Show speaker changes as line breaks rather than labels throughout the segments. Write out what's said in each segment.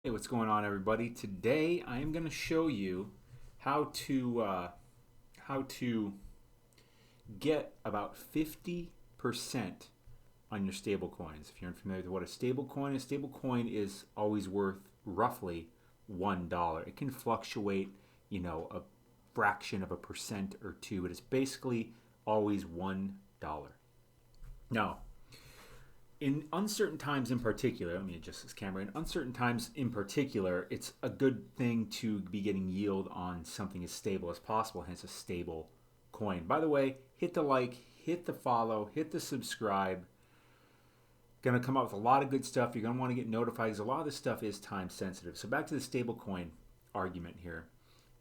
Hey, what's going on, everybody? Today I am going to show you how to get about 50% on your stable coins. If you're unfamiliar with what a stable coin is always worth roughly $1. It can fluctuate, a fraction of a percent or two, but it's basically always $1. Now, in uncertain times in particular, let me adjust this camera. In uncertain times in particular, it's a good thing to be getting yield on something as stable as possible, hence a stable coin. By the way, hit the like, hit the follow, hit the subscribe. Going to come up with a lot of good stuff. You're going to want to get notified because a lot of this stuff is time sensitive. So back to the stable coin argument here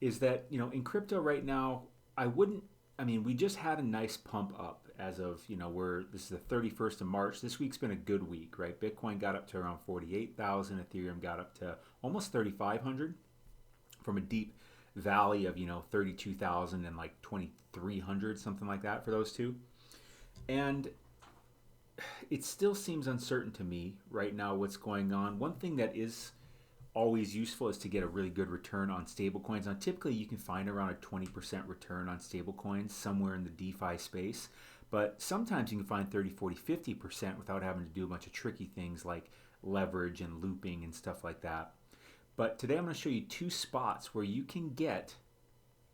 is that, in crypto right now, we just had a nice pump up as of, this is the 31st of March. This week's been a good week, right? Bitcoin got up to around 48,000. Ethereum got up to almost 3,500 from a deep valley of, 32,000 and like 2,300, something like that for those two. And it still seems uncertain to me right now what's going on. One thing that is always useful is to get a really good return on stablecoins. Now, typically you can find around a 20% return on stablecoins somewhere in the DeFi space, but sometimes you can find 30, 40, 50% without having to do a bunch of tricky things like leverage and looping and stuff like that. But today I'm going to show you two spots where you can get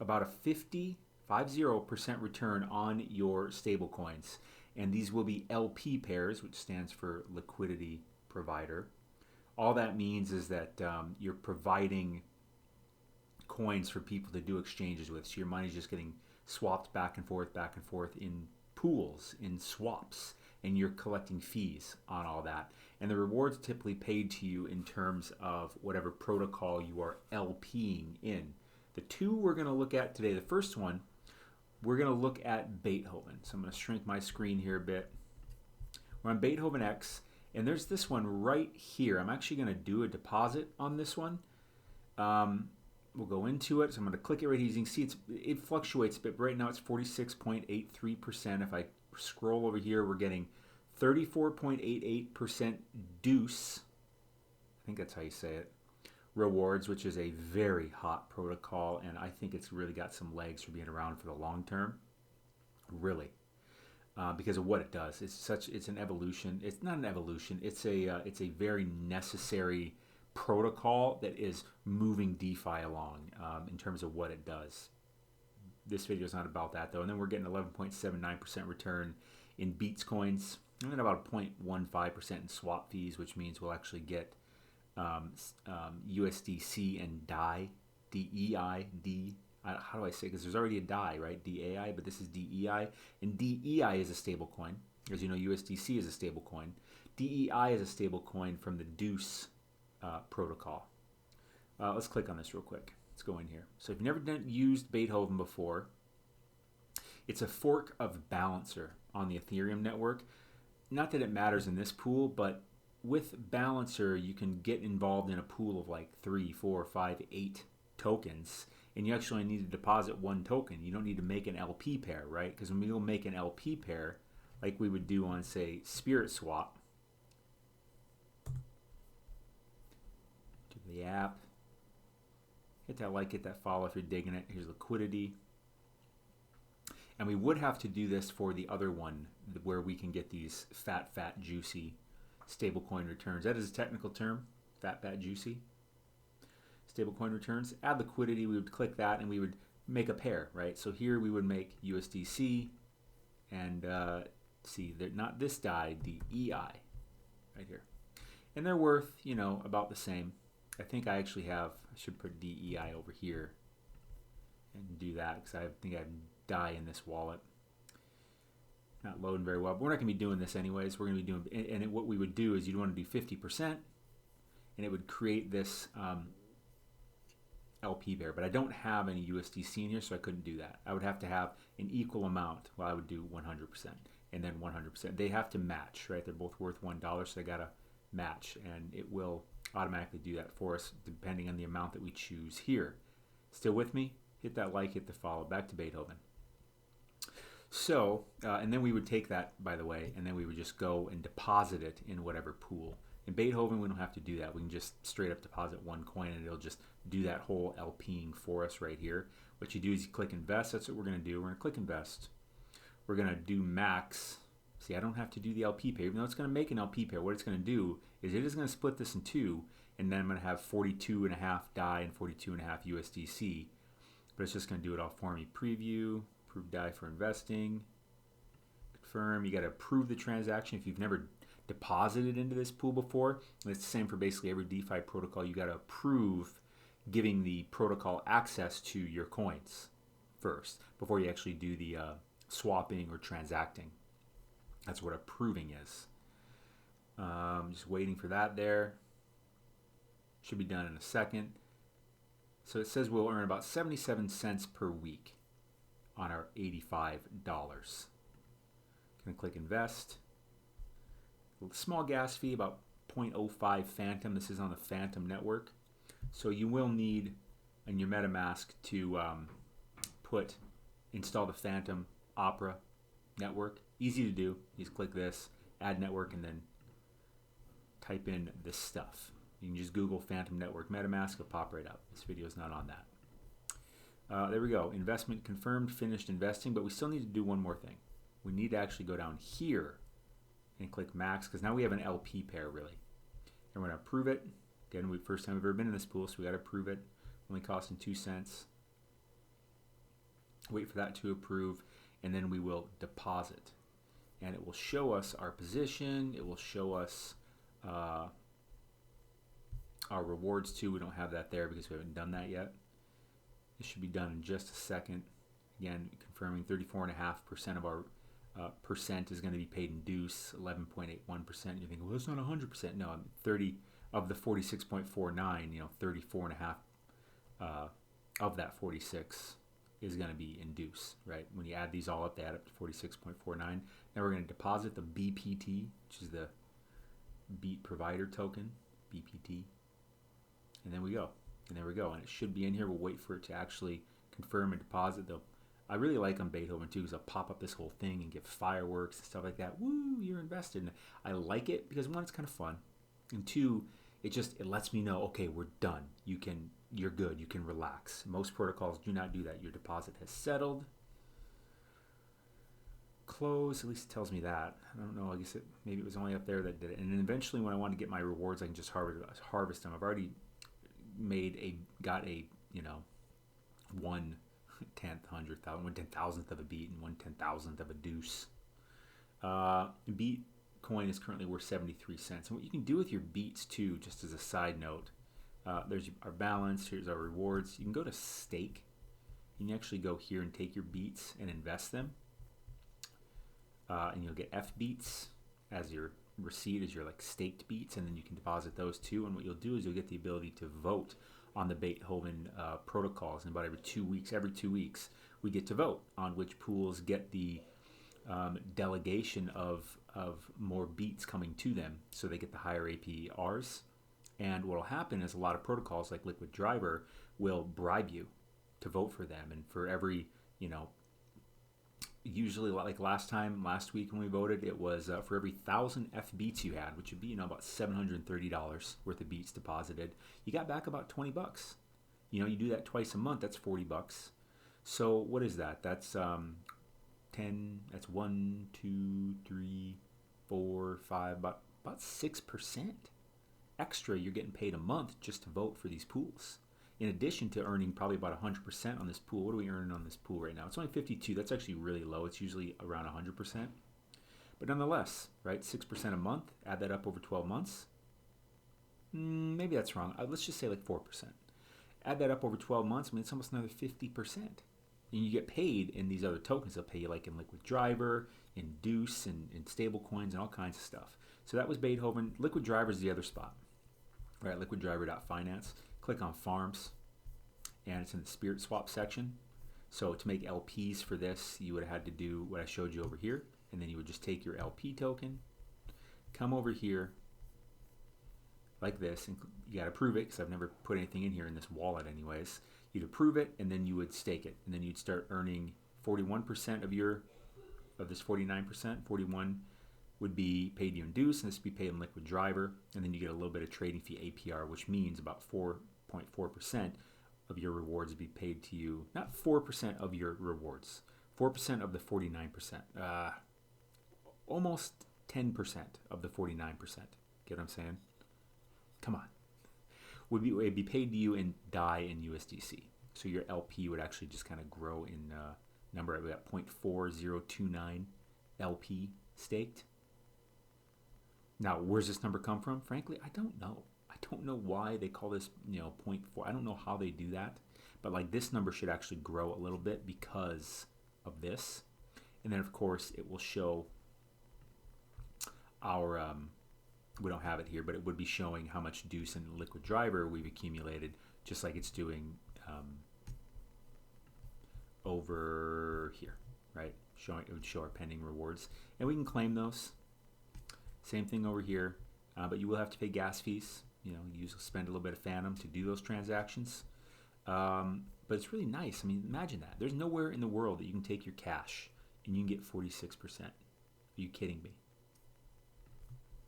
about a 50% return on your stablecoins. And these will be LP pairs, which stands for liquidity provider. All that means is that you're providing coins for people to do exchanges with. So your money's just getting swapped back and forth in pools, in swaps, and you're collecting fees on all that. And the rewards typically paid to you in terms of whatever protocol you are LPing in. The two we're going to look at today, the first one, we're going to look at Beethoven. So I'm going to shrink my screen here a bit. We're on Beethoven X. And there's this one right here. I'm actually going to do a deposit on this one. We'll go into it. So I'm going to click it right here. You can see it fluctuates a bit, but right now it's 46.83%. If I scroll over here, we're getting 34.88% deuce. I think that's how you say it. Rewards, which is a very hot protocol, and I think it's really got some legs for being around for the long term. Really. Because of what it does. It's an evolution. It's not an evolution. It's a very necessary protocol that is moving DeFi along in terms of what it does. This video is not about that though. And then we're getting 11.79% return in Beats coins, and then about 0.15% in swap fees, which means we'll actually get USDC and DAI, DEI, how do I say it? Because there's already a DAI, right? DAI, but this is DEI. And DEI is a stable coin. As you know, USDC is a stable coin. DEI is a stable coin from the Deuce protocol. Let's click on this real quick. Let's go in here. So if you've never used Beethoven before, it's a fork of Balancer on the Ethereum network. Not that it matters in this pool, but with Balancer, you can get involved in a pool of like 3, 4, 5, 8 tokens. And you actually need to deposit one token. You don't need to make an LP pair, right? Because when we will make an LP pair, like we would do on, say, Spirit Swap, to the app, hit that like, hit that follow if you're digging it. Here's liquidity. And we would have to do this for the other one where we can get these fat, juicy stablecoin returns. That is a technical term, fat, juicy. Stablecoin returns, add liquidity, we would click that and we would make a pair, right? So here we would make USDC and see, they're not this DAI, DEI, right here. And they're worth, about the same. I think I actually I should put DEI over here and do that because I think I have DAI in this wallet. Not loading very well, but we're not going to be doing this anyways. We're going to be doing, and what we would do is you'd want to do 50%, and it would create this LP pair, but I don't have any USDC in here, so I couldn't do that. I would have to have an equal amount. Well, I would do 100% and then 100%. They have to match, right? They're both worth $1, so they got to match, and it will automatically do that for us depending on the amount that we choose here. Still with me? Hit that like, hit the follow. Back to Beethoven. So, and then we would take that, by the way, and then we would just go and deposit it in whatever pool In Beethoven, we don't have to do that. We can just straight up deposit one coin and it'll just do that whole LPing for us right here. What you do is you click invest. That's what we're going to do. We're going to click invest. We're going to do max. See, I don't have to do the LP pair, even though it's going to make an LP pair. What it's going to do is it is going to split this in two, and then I'm going to have 42.5 DAI and 42.5 USDC. But it's just going to do it all for me. Preview, approve DAI for investing, confirm. You got to approve the transaction if you've never deposited into this pool before. And it's the same for basically every DeFi protocol. You got to approve giving the protocol access to your coins first before you actually do the swapping or transacting. That's what approving is. Just waiting for that there. Should be done in a second. So it says we'll earn about 77 cents per week on our $85. Gonna click invest. Small gas fee, about 0.05 Phantom. This is on the Phantom network. So you will need in your MetaMask to install the Phantom Opera network. Easy to do. You just click this, add network, and then type in this stuff. You can just Google Phantom Network MetaMask. It'll pop right up. This video is not on that. There we go. Investment confirmed, finished investing, but we still need to do one more thing. We need to actually go down here and click max, because now we have an LP pair, really. And we're going to approve it. Again, first time we've ever been in this pool, so we got to approve it. Only costing 2 cents. Wait for that to approve, and then we will deposit. And it will show us our position. It will show us our rewards too. We don't have that there because we haven't done that yet. It should be done in just a second. Again, confirming 34.5% of our percent is going to be paid in dues, 11.81%. You think, well, that's not 100%. No, 30 of the 46.49. 34.5 of that 46 is going to be in dues, right? When you add these all up, they add up to 46.49. Now we're going to deposit the BPT, which is the Beat Provider Token, BPT. And then we go. And there we go. And it should be in here. We'll wait for it to actually confirm and deposit. I really like on Beethoven too, because they'll pop up this whole thing and give fireworks and stuff like that. Woo, you're invested. And I like it because one, it's kind of fun. And two, it lets me know, okay, we're done. You're good. You can relax. Most protocols do not do that. Your deposit has settled. Close. At least it tells me that. I don't know. I guess maybe it was only up there that did it. And then eventually, when I want to get my rewards, I can just harvest them. I've already got a 1/10,000th of a beat and 1/10,000th of a deuce. Beat coin is currently worth 73 cents. And what you can do with your beats too, just as a side note, there's our balance. Here's our rewards. You can go to stake. You can actually go here and take your beats and invest them. And you'll get F beats as your receipt, as your staked beats, and then you can deposit those too. And what you'll do is you'll get the ability to vote on the Beethoven protocols. And about every 2 weeks, we get to vote on which pools get the delegation of more beats coming to them, so they get the higher APRs. And what will happen is a lot of protocols like Liquid Driver will bribe you to vote for them, and for every usually like last week when we voted, it was for every 1,000 F beats you had, which would be about $730 worth of beats deposited, you got back about $20. You do that twice a month, that's $40. So what is that? That's 10. That's 1, 2, 3, 4, 5, about 6% extra you're getting paid a month just to vote for these pools. In addition to earning probably about 100% on this pool. What are we earning on this pool right now? It's only 52. That's actually really low. It's usually around 100%. But nonetheless, right, 6% a month, add that up over 12 months. Maybe that's wrong. Let's just say 4%. Add that up over 12 months, it's almost another 50%. And you get paid in these other tokens. They'll pay you in Liquid Driver, in Deuce, and in stable coins, and all kinds of stuff. So that was Beethoven. Liquid Driver is the other spot. Right, liquiddriver.finance. Click on farms, and it's in the Spirit Swap section. So to make LPs for this, you would have had to do what I showed you over here, and then you would just take your LP token, come over here like this, and you got to approve it because I've never put anything in here in this wallet anyways. You'd approve it, and then you would stake it, and then you'd start earning 41% of this 49%, 41 would be paid you in Deuce, and this would be paid in Liquid Driver, and then you get a little bit of trading fee APR, which means about 4.4% of your rewards would be paid to you. Not 4% of your rewards, 4% of the 49%. Almost 10% of the 49%. Get what I'm saying? Come on. Would be paid to you in DAI and USDC. So your LP would actually just kind of grow in number. We got 0.4029 LP staked. Now, where's this number come from? Frankly, I don't know. I don't know why they call this, 0.4. I don't know how they do that. But like this number should actually grow a little bit because of this. And then, of course, it will show our, we don't have it here, but it would be showing how much Deuce and Liquid Driver we've accumulated, just like it's doing over here, right? It would show our pending rewards, and we can claim those. Same thing over here, but you will have to pay gas fees. You spend a little bit of Phantom to do those transactions, but it's really nice. I mean, imagine that. There's nowhere in the world that you can take your cash and you can get 46%. Are you kidding me?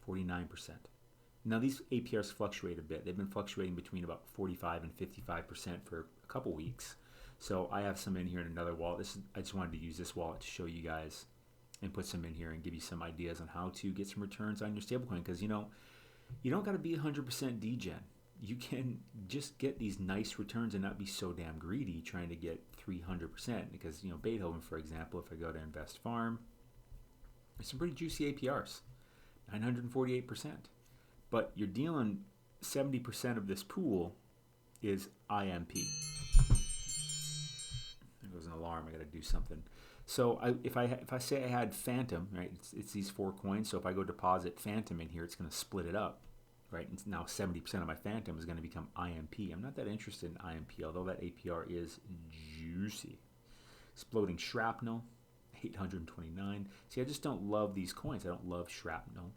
49%. Now these APRs fluctuate a bit. They've been fluctuating between about 45 and 55% for a couple weeks. So I have some in here in another wallet. I just wanted to use this wallet to show you guys and put some in here and give you some ideas on how to get some returns on your stablecoin. Because you don't got to be 100% degen. You can just get these nice returns and not be so damn greedy trying to get 300%. Because Beethoven, for example, if I go to Invest Farm, there's some pretty juicy APRs, 948%. But you're dealing 70% of this pool is IMP. There goes an alarm. I got to do something. So if I say I had Phantom, right? It's these 4 coins. So if I go deposit Phantom in here, it's going to split it up, right? And now 70% of my Phantom is going to become IMP. I'm not that interested in IMP, although that APR is juicy. Exploding Shrapnel, 829. See, I just don't love these coins. I don't love Shrapnel.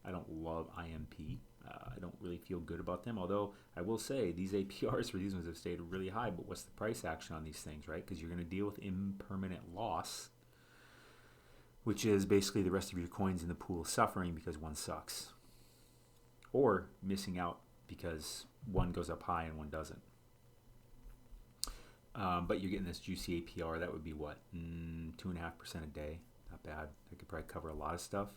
I don't love IMP. I don't really feel good about them, although I will say these APRs for these ones have stayed really high, but what's the price action on these things, right? Because you're going to deal with impermanent loss, which is basically the rest of your coins in the pool suffering because one sucks. Or missing out because one goes up high and one doesn't. But you're getting this juicy APR. That would be what? 2.5% a day. Not bad. I could probably cover a lot of stuff.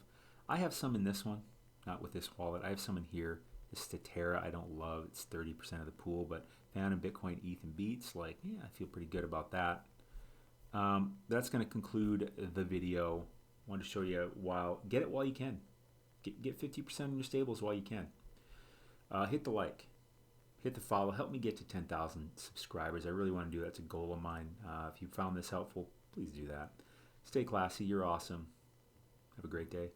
I have some in this one. Not with this wallet. I have some in here. This Statera I don't love. It's 30% of the pool, but Phantom, Bitcoin, ETH, and Beats, I feel pretty good about that. That's going to conclude the video. I wanted to show you get it while you can. Get 50% in your stables while you can. Hit the like. Hit the follow. Help me get to 10,000 subscribers. I really want to do that. It's a goal of mine. If you found this helpful, please do that. Stay classy. You're awesome. Have a great day.